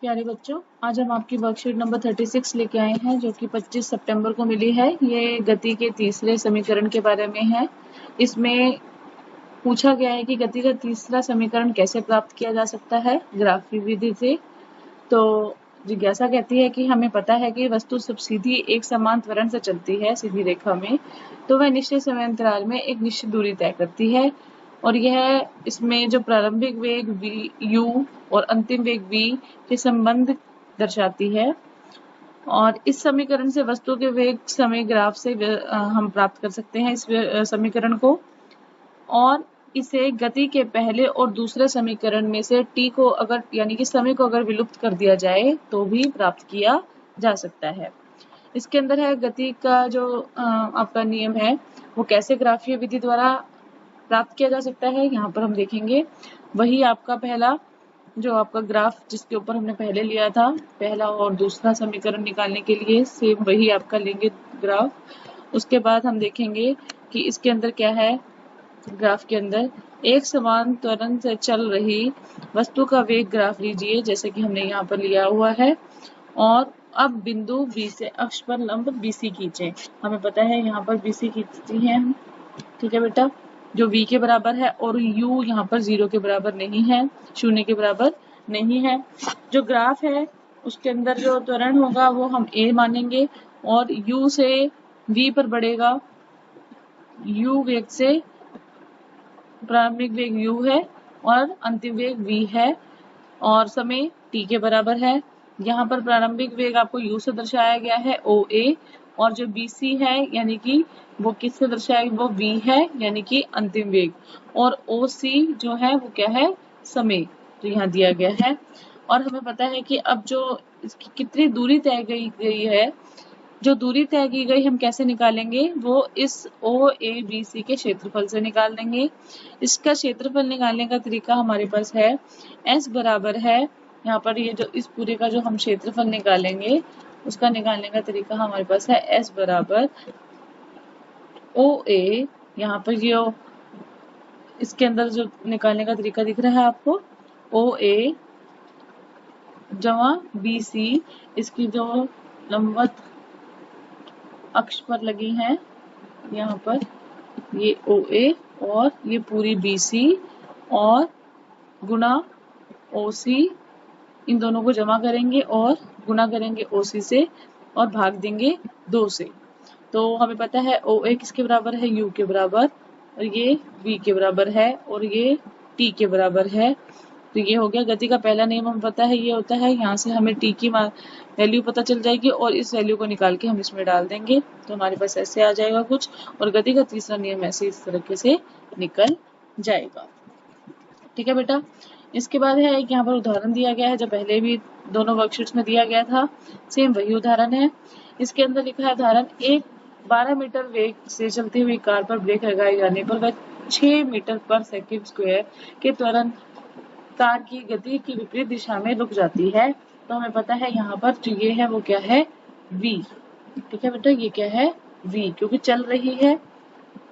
प्यारे बच्चों, आज हम आपकी वर्कशीट नंबर 36 लेके आए हैं जो कि 25 सितंबर को मिली है। ये गति के तीसरे समीकरण के बारे में है। इसमें पूछा गया है कि गति का तीसरा समीकरण कैसे प्राप्त किया जा सकता है ग्राफी विधि से। तो जिज्ञासा कहती है कि हमें पता है कि वस्तु सब सीधी एक समान त्वरण से चलती है सीधी रेखा में, तो वह निश्चित समय अंतराल में एक निश्चित दूरी तय करती है और यह इसमें जो प्रारंभिक वेग v u और अंतिम वेग v के संबंध दर्शाती है। और इस समीकरण से वस्तु के वेग समय ग्राफ से हम प्राप्त कर सकते हैं इस समीकरण को, और इसे गति के पहले और दूसरे समीकरण में से t को अगर यानी कि समय को अगर विलुप्त कर दिया जाए तो भी प्राप्त किया जा सकता है। इसके अंदर है गति का जो आपका नियम है वो कैसे ग्राफीय विधि द्वारा प्राप्त किया जा सकता है। यहाँ पर हम देखेंगे वही आपका पहला जो आपका ग्राफ जिसके ऊपर हमने पहले लिया था, पहला और दूसरा समीकरण निकालने के लिए सेम वही आपका लेंगे ग्राफ। उसके बाद हम देखेंगे कि इसके अंदर क्या है। ग्राफ के अंदर एक समान त्वरण से चल रही वस्तु का वेग ग्राफ लीजिए जैसे कि हमने यहाँ पर लिया हुआ है, और अब बिंदु B से अक्ष पर लंब BC खींचे। हमें पता है यहाँ पर BC खींचती है हम, ठीक है बेटा, जो V के बराबर है, और U यहाँ पर 0 के बराबर नहीं है, 0 के बराबर नहीं है। जो ग्राफ है उसके अंदर जो त्वरण होगा वो हम A मानेंगे और U से V पर बढ़ेगा। U वेग से प्रारंभिक वेग U है और अंतिम वेग V है और समय t के बराबर है। यहाँ पर प्रारंभिक वेग आपको U से दर्शाया गया है OA, और जो BC है यानी कि वो किससे दर्शाया वो V है यानी कि अंतिम वेग, और OC जो है वो क्या है समय, तो यहाँ दिया गया है। और हमें पता है कि अब जो इसकी कितनी दूरी तय गई है, जो दूरी तय की गई हम कैसे निकालेंगे, वो इस OABC के क्षेत्रफल से निकाल देंगे। इसका क्षेत्रफल निकालने का तरीका हमारे पास है S बराबर है, यहाँ पर ये जो इस पूरे का जो हम क्षेत्रफल निकालेंगे उसका निकालने का तरीका हमारे पास है S बराबर OA, यहाँ पर ये इसके अंदर जो निकालने का तरीका दिख रहा है आपको, OA जमा BC, इसकी जो लंबवत अक्ष पर लगी हैं यहाँ पर ये OA और ये पूरी BC और गुना OC, इन दोनों को जमा करेंगे और गुना करेंगे OC से और भाग देंगे 2 से। तो हमें पता है OA किसके बराबर है U के बराबर, और ये V के बराबर है और ये T के बराबर है। तो ये हो गया गति का पहला नियम हमें पता है, ये होता है यहाँ से हमें T की वैल्यू पता चल जाएगी और इस वैल्यू को निकाल के हम इसमें डाल देंगे तो हमारे पास ऐसे आ जाएगा कुछ, और गति का तीसरा नियम ऐसे इस तरीके से निकल जाएगा। ठीक है बेटा। इसके बाद है एक यहाँ पर उदाहरण दिया गया है जो पहले भी दोनों वर्कशीट्स में दिया गया था, सेम वही उदाहरण है। इसके अंदर लिखा है उदाहरण, एक 12 मीटर वेग से चलती हुई कार पर ब्रेक लगाए जाने पर वह 6 मीटर पर सेकंड स्क्वायर के त्वरण कार की गति की विपरीत दिशा में रुक जाती है। तो हमें पता है यहाँ पर जो ये है वो क्या है V, ठीक है बेटा, ये क्या है V क्योंकि चल रही है,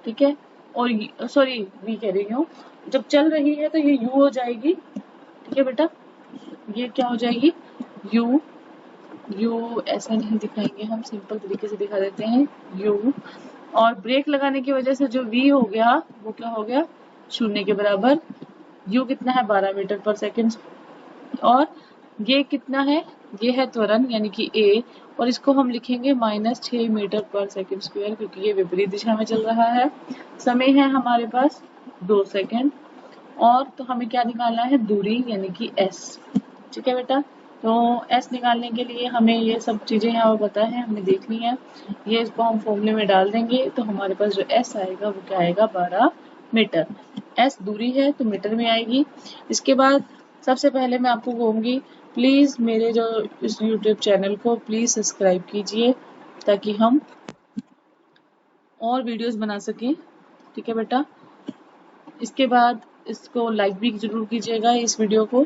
ठीक है, और सॉरी V कह रही हूँ, जब चल रही है तो ये U हो जाएगी, ठीक है बेटा, ये क्या हो जाएगी U, ऐसा नहीं दिखाएंगे हम, सिंपल तरीके से दिखा देते हैं U, और ब्रेक लगाने की वजह से जो V हो गया वो क्या हो गया 0 के बराबर। U कितना है 12 मीटर पर सेकंड, और ये कितना है, ये है त्वरण यानी कि A, और इसको हम लिखेंगे -6 मीटर पर सेकंड स्क्वायर क्योंकि ये विपरीत दिशा में चल रहा है। समय है हमारे पास 2 सेकंड, और तो हमें क्या निकालना है दूरी यानी कि S, ठीक है बेटा। तो S निकालने के लिए हमें ये सब चीजें यहाँ पर पता है, हमने देख ली है, ये इसको हम फॉर्मूले में डाल देंगे तो हमारे पास जो S आएगा वो क्या आएगा 12 मीटर। S दूरी है तो मीटर में आएगी। इसके बाद सबसे पहले मैं आपको कहूँगी प्लीज मेरे जो इस YouTube चैनल को प्लीज सब्सक्राइब कीजिए ताकि हम और वीडियोस बना सकें, ठीक है बेटा। इसके बाद इसको लाइक भी जरूर कीजिएगा इस वीडियो को।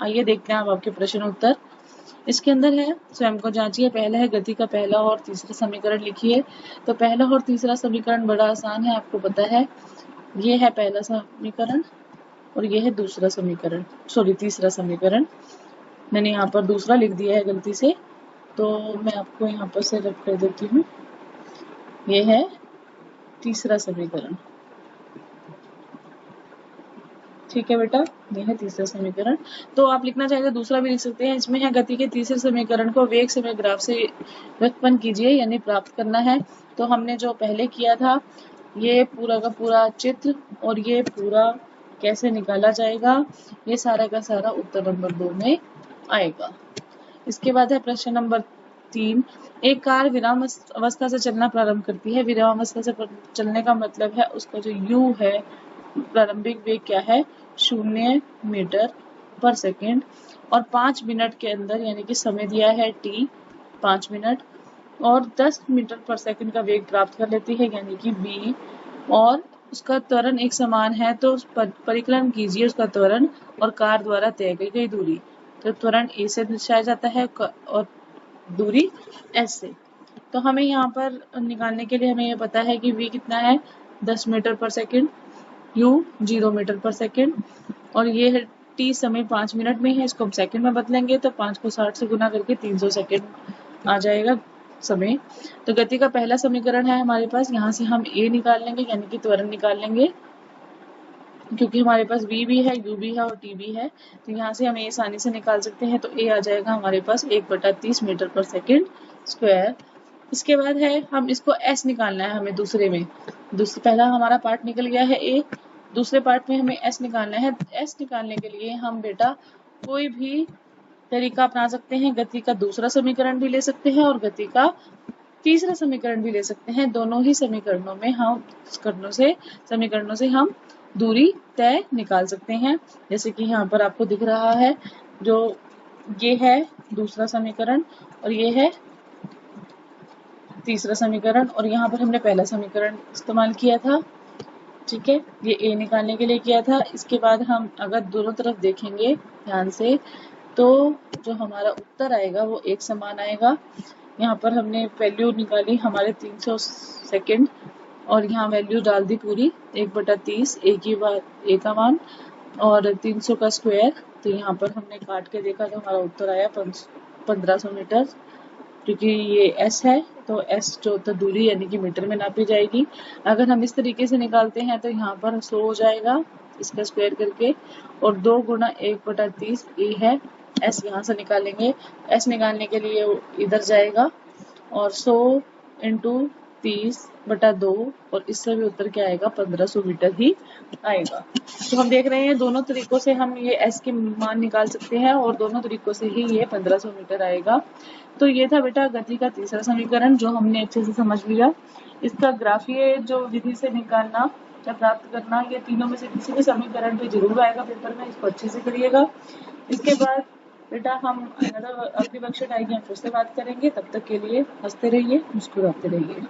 आइए देखते हैं आप आपके प्रश्न उत्तर। इसके अंदर है स्वयं को जांचिए, पहला है गति का पहला और तीसरा समीकरण लिखिए। तो पहला और तीसरा समीकरण बड़ा आसान है, आपको पता है, ये है पहला समीकरण और ये है दूसरा समीकरण, सॉरी तीसरा समीकरण। मैंने यहाँ पर दूसरा लिख दिया है गलती से, तो मैं आपको यहाँ पर से रख कर देती हूँ। ये है तीसरा समीकरण। ठीक है बेटा, ये है तीसरा समीकरण। तो आप लिखना चाहें तो दूसरा भी लिख सकते हैं। इसमें है गति के तीसरे समीकरण को वेग समय ग्राफ से व्युत्पन्न कीजिए, यानी प्राप्त करना है। तो हमने जो पहले किया था, ये पूरा का पूरा चित्र और ये पूरा कैसे निकाला जाएगा, ये सारा का सारा उत्तर नंबर 2 में आएगा। इसके बाद है प्रश्न नंबर 3। एक कार विराम अवस्था से चलना प्रारंभ करती है। विराम अवस्था से चलने का मतलब है उसका जो u है, प्रारंभिक वेग क्या है, 0 मीटर पर सेकेंड, और 5 मिनट के अंदर, यानी कि समय दिया है t 5 मिनट, और 10 मीटर पर सेकेंड का वेग प्राप्त कर लेती है, यानी कि v, और उसका त्वरण एक समान है। तो परिकलन कीजिए उसका त्वरण और कार द्वारा तय की गई दूरी। तो त्वरण a से दर्शाया जाता है और दूरी s से। तो हमें यहाँ पर निकालने के लिए हमें ये पता है कि v कितना है, 10 मीटर पर सेकेंड, u 0 मीटर पर सेकेंड, और ये है t समय 5 मिनट में है। इसको हम सेकेंड में बदलेंगे तो 5 को 60 से गुना करके 300 सेकेंड आ जाएगा समय। तो गति का पहला समीकरण है हमारे पास, यहाँ से हम a निकाल लेंगे, यानी कि त्वरण निकाल लेंगे, क्योंकि हमारे पास v भी है, u भी है और t भी है। तो यहाँ से हम a आसानी से निकाल सकते हैं। तो a आ जाएगा हमारे पास 1/30 मीटर पर सेकेंड स्क्वायर। इसके बाद है हम इसको s निकालना है हमें दूसरे में। पहला हमारा पार्ट निकल गया है a, दूसरे पार्ट में हमें s निकालना है। s निकालने के लिए हम बेटा कोई भी तरीका अपना सकते हैं। गति का दूसरा समीकरण भी ले सकते हैं और गति का तीसरा समीकरण भी ले सकते हैं। दोनों ही समीकरणों से हम दूरी तय निकाल सकते हैं। जैसे कि यहाँ पर आपको दिख रहा है, जो ये है दूसरा समीकरण और ये है तीसरा समीकरण, और यहाँ पर हमने पहला समीकरण इस्तेमाल किया था। ठीक है, ये a निकालने के लिए किया था। इसके बाद हम अगर दोनों तरफ देखेंगे ध्यान से, तो जो हमारा उत्तर आएगा वो एक समान आएगा। यहाँ पर हमने वैल्यू निकाली हमारे 300 सेकेंड, और यहाँ वैल्यू डाल दी पूरी 1/30, a का मान और 300 का स्क्वायर। तो यहाँ पर हमने काट के देखा तो हमारा उत्तर आया 1500 मीटर। क्योंकि ये s है तो s जो तो दूरी यानी कि मीटर में नापी जाएगी। अगर हम इस तरीके से निकालते हैं तो यहाँ पर 100 हो जाएगा इसका स्क्वायर करके, और 2 गुना 1/30 a है। s यहाँ से निकालेंगे, s निकालने के लिए इधर जाएगा और 100 इंटू 30/2, और इससे भी उत्तर क्या आएगा, 1500 मीटर ही आएगा। तो हम देख रहे हैं दोनों तरीकों से हम ये s के मान निकाल सकते हैं और दोनों तरीकों से ही ये 1500 मीटर आएगा। तो ये था बेटा गति का तीसरा समीकरण, जो हमने अच्छे से समझ लिया। इसका ग्राफीय जो विधि से निकालना या प्राप्त करना, ये तीनों में से किसी भी समीकरण पे जरूर आएगा पेपर में, इसको अच्छे से करिएगा। इसके बाद बेटा हम अगली वर्कशीट आएगी, हम फिर से बात करेंगे। तब तक के लिए हंसते रहिए, मुस्कुराते रहिए।